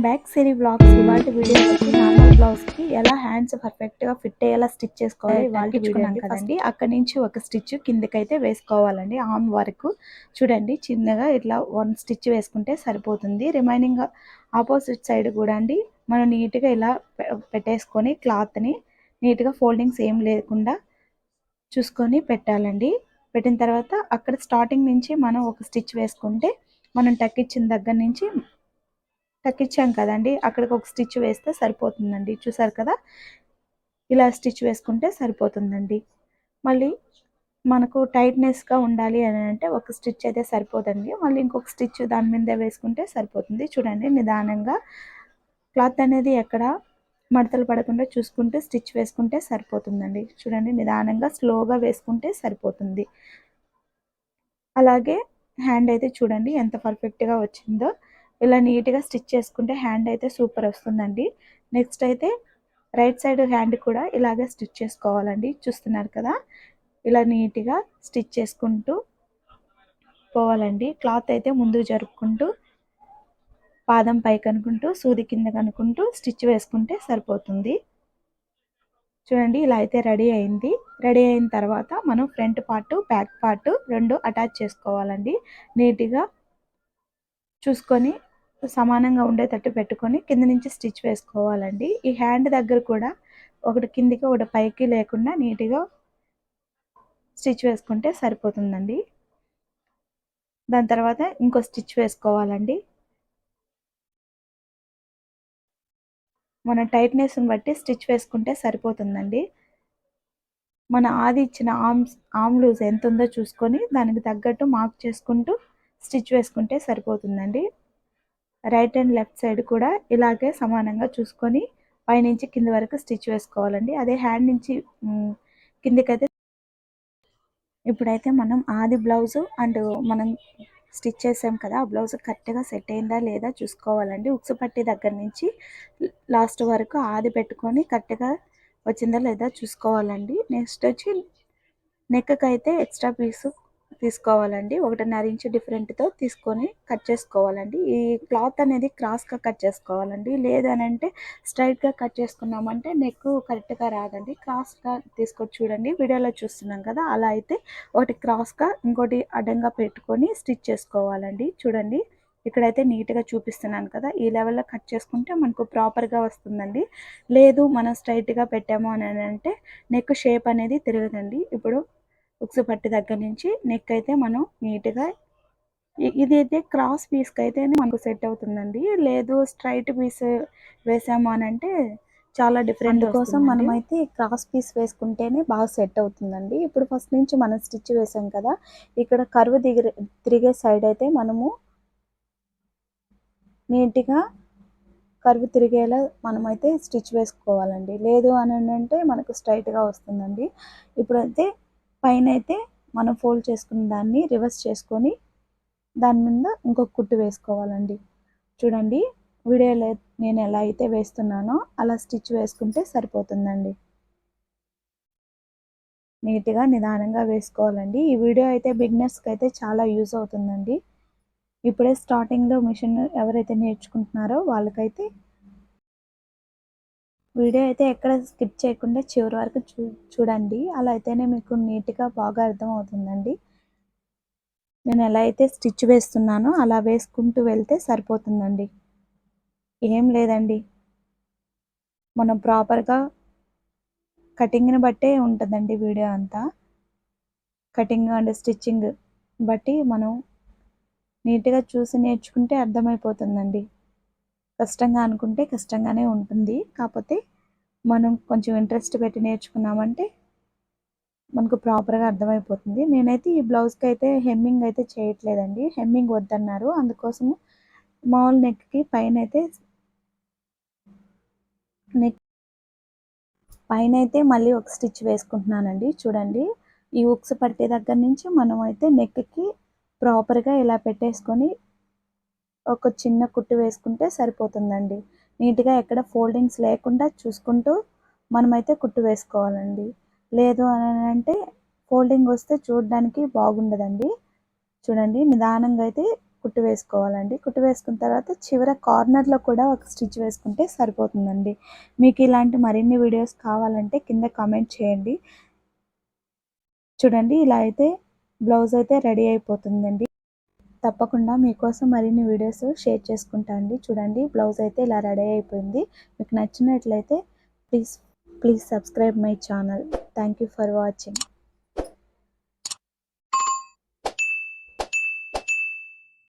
Back సిరీ blogs ఇవాల్టి video వచ్చి normal బ్లౌజ్కి ఎలా హ్యాండ్స్ పర్ఫెక్ట్గా ఫిట్ అయ్యేలా స్టిచ్ చేసుకోవాలో ఇవాల్టి వీడియో అండి. కదండి అక్కడి నుంచి ఒక స్టిచ్ కిందకైతే వేసుకోవాలండి. ఆర్మ్ వరకు చూడండి, చిన్నగా ఇట్లా వన్ స్టిచ్ వేసుకుంటే సరిపోతుంది. రిమైనింగ్ ఆపోజిట్ సైడ్ కూడా అండి మనం నీట్గా ఇలా పెట్టేసుకొని క్లాత్ని నీట్గా ఫోల్డింగ్స్ ఏం లేకుండా చూసుకొని పెట్టాలండి. పెట్టిన తర్వాత అక్కడ స్టార్టింగ్ నుంచి మనం ఒక స్టిచ్ వేసుకుంటే మనం టక్కిచ్చిన దగ్గర నుంచి టక్కిచ్చాం కదండి, అక్కడికి ఒక స్టిచ్ వేస్తే సరిపోతుందండి. చూసారు కదా, ఇలా స్టిచ్ వేసుకుంటే సరిపోతుందండి. మళ్ళీ మనకు టైట్నెస్గా ఉండాలి అని అంటే ఒక స్టిచ్ అయితే సరిపోదండి, మళ్ళీ ఇంకొక స్టిచ్ దాని మీద వేసుకుంటే సరిపోతుంది. చూడండి, నిదానంగా క్లాత్ అనేది ఎక్కడ మడతలు పడకుండా చూసుకుంటూ స్టిచ్ వేసుకుంటే సరిపోతుందండి. చూడండి, నిదానంగా స్లోగా వేసుకుంటే సరిపోతుంది. అలాగే హ్యాండ్ అయితే చూడండి ఎంత పర్ఫెక్ట్గా వచ్చిందో. ఇలా నీట్గా స్టిచ్ చేసుకుంటే హ్యాండ్ అయితే సూపర్ వస్తుందండి. నెక్స్ట్ అయితే రైట్ సైడ్ హ్యాండ్ కూడా ఇలాగే స్టిచ్ చేసుకోవాలండి. చూస్తున్నారు కదా, ఇలా నీట్గా స్టిచ్ చేసుకుంటూ పోవాలండి. క్లాత్ అయితే ముందుకు జరుపుకుంటూ పాదం పైకి అనుకుంటూ సూది కింద కనుకుంటూ స్టిచ్ వేసుకుంటే సరిపోతుంది. చూడండి, ఇలా అయితే రెడీ అయింది. రెడీ అయిన తర్వాత మనం ఫ్రంట్ పార్ట్ బ్యాక్ పార్ట్ రెండు అటాచ్ చేసుకోవాలండి. నీట్గా చూసుకొని సమానంగా ఉండేటట్టు పెట్టుకొని కింద నుంచి స్టిచ్ వేసుకోవాలండి. ఈ హ్యాండ్ దగ్గర కూడా ఒకటి కిందికి ఒకటి పైకి లేకుండా నీట్గా స్టిచ్ వేసుకుంటే సరిపోతుందండి. దాని తర్వాత ఇంకో స్టిచ్ వేసుకోవాలండి. మన టైట్నెస్ని బట్టి స్టిచ్ వేసుకుంటే సరిపోతుందండి. మన ఆది ఇచ్చిన ఆర్మ్ లూజ్ ఎంత ఉందో చూసుకొని దానికి తగ్గట్టు మార్క్ చేసుకుంటూ స్టిచ్ వేసుకుంటే సరిపోతుందండి. రైట్ అండ్ లెఫ్ట్ సైడ్ కూడా ఇలాగే సమానంగా చూసుకొని పైనుంచి కింద వరకు స్టిచ్ వేసుకోవాలండి. అదే హ్యాండ్ నుంచి కిందకైతే ఇప్పుడైతే మనం ఆది బ్లౌజు అండ్ మనం స్టిచ్ చేసాం కదా, ఆ బ్లౌజ్ కరెక్ట్గా సెట్ అయిందా లేదా చూసుకోవాలండి. ఉక్సు పట్టి దగ్గర నుంచి లాస్ట్ వరకు ఆది పెట్టుకొని కరెక్ట్గా వచ్చిందా లేదా చూసుకోవాలండి. నెక్స్ట్ వచ్చి నెక్కి అయితే ఎక్స్ట్రా పీసు తీసుకోవాలండి. 1.5 ఇంచ్ డిఫరెంట్తో తీసుకొని కట్ చేసుకోవాలండి. ఈ క్లాత్ అనేది క్రాస్గా కట్ చేసుకోవాలండి. లేదనంటే స్ట్రైట్గా కట్ చేసుకున్నామంటే నెక్ కరెక్ట్గా రాదండి. క్రాస్గా తీసుకొచ్చి చూడండి, వీడియోలో చూస్తున్నాం కదా, అలా అయితే ఒకటి క్రాస్గా ఇంకోటి అడ్డంగా పెట్టుకొని స్టిచ్ చేసుకోవాలండి. చూడండి, ఇక్కడైతే నీట్గా చూపిస్తున్నాను కదా, ఈ లెవెల్లో కట్ చేసుకుంటే మనకు ప్రాపర్గా వస్తుందండి. లేదు మనం స్ట్రైట్గా పెట్టాము అని అంటే నెక్ షేప్ అనేది తిరగదండి. ఇప్పుడు ఉక్సు పట్టి దగ్గర నుంచి నెక్ అయితే మనం నీట్గా ఇదైతే క్రాస్ పీస్కి అయితే మనకు సెట్ అవుతుందండి. లేదు స్ట్రైట్ పీస్ వేసాము అని అంటే చాలా డిఫరెంట్ కోసం మనమైతే క్రాస్ పీస్ వేసుకుంటేనే బాగా సెట్ అవుతుందండి. ఇప్పుడు ఫస్ట్ నుంచి మనం స్టిచ్ వేసాం కదా, ఇక్కడ కర్వ్ తిరిగే సైడ్ అయితే మనము నీట్గా కర్వ్ తిరిగేలా మనమైతే స్టిచ్ వేసుకోవాలండి. లేదు అని అంటే మనకు స్ట్రైట్గా వస్తుందండి. ఇప్పుడైతే పైన అయితే మనం ఫోల్డ్ చేసుకున్న దాన్ని రివర్స్ చేసుకొని దాని మీద ఇంకొక కుట్టు వేసుకోవాలండి. చూడండి, వీడియోలో నేను ఎలా అయితే వేస్తున్నానో అలా స్టిచ్ వేసుకుంటే సరిపోతుందండి. నీట్గా నిదానంగా వేసుకోవాలండి. ఈ వీడియో అయితే బిగినర్స్కి అయితే చాలా యూజ్ అవుతుందండి. ఇప్పుడే స్టార్టింగ్లో మిషన్ ఎవరైతే నేర్చుకుంటున్నారో వాళ్ళకైతే వీడియో అయితే ఎక్కడ స్కిప్ చేయకుండా చివరి వరకు చూడండి. అలా అయితేనే మీకు నీట్గా బాగా అర్థం అవుతుందండి. నేను ఎలా అయితే స్టిచ్ వేస్తున్నానో అలా వేసుకుంటూ వెళ్తే సరిపోతుందండి. ఏం లేదండి, మనం ప్రాపర్గా కటింగ్ని బట్టే ఉంటుందండి వీడియో అంతా. కటింగ్ అండ్ స్టిచ్చింగ్ బట్టి మనం నీట్గా చూసి నేర్చుకుంటే అర్థమైపోతుందండి. కష్టంగా అనుకుంటే కష్టంగానే ఉంటుంది. కాకపోతే మనం కొంచెం ఇంట్రెస్ట్ పెట్టి నేర్చుకున్నామంటే మనకు ప్రాపర్గా అర్థమైపోతుంది. నేనైతే ఈ బ్లౌజ్కి అయితే హెమ్మింగ్ అయితే చేయట్లేదండి. హెమ్మింగ్ వద్దన్నారు, అందుకోసము మామూలు నెక్కి పైన అయితే మళ్ళీ ఒక స్టిచ్ వేసుకుంటున్నానండి. చూడండి, ఈ ఉక్స్ పట్టే దగ్గర నుంచి మనం అయితే నెక్కి ప్రాపర్గా ఇలా పెట్టేసుకొని ఒక చిన్న కుట్టు వేసుకుంటే సరిపోతుందండి. నీట్గా ఎక్కడ ఫోల్డింగ్స్ లేకుండా చూసుకుంటూ మనమైతే కుట్టు వేసుకోవాలండి. లేదు అని అంటే ఫోల్డింగ్ వస్తే చూడడానికి బాగుండదండి. చూడండి, నిదానంగా అయితే కుట్టు వేసుకోవాలండి. కుట్టు వేసుకున్న తర్వాత చివర కార్నర్లో కూడా ఒక స్టిచ్ వేసుకుంటే సరిపోతుందండి. మీకు ఇలాంటి మరిన్ని వీడియోస్ కావాలంటే కింద కామెంట్ చేయండి. చూడండి, ఇలా అయితే బ్లౌజ్ అయితే రెడీ అయిపోతుందండి. తప్పకుండా మీకోసం మరిన్ని వీడియోస్ షేర్ చేసుకుంటా అండి. చూడండి, బ్లౌజ్ అయితే ఇలా రెడీ అయిపోయింది. మీకు నచ్చినట్లయితే please subscribe my channel. Thank you for watching.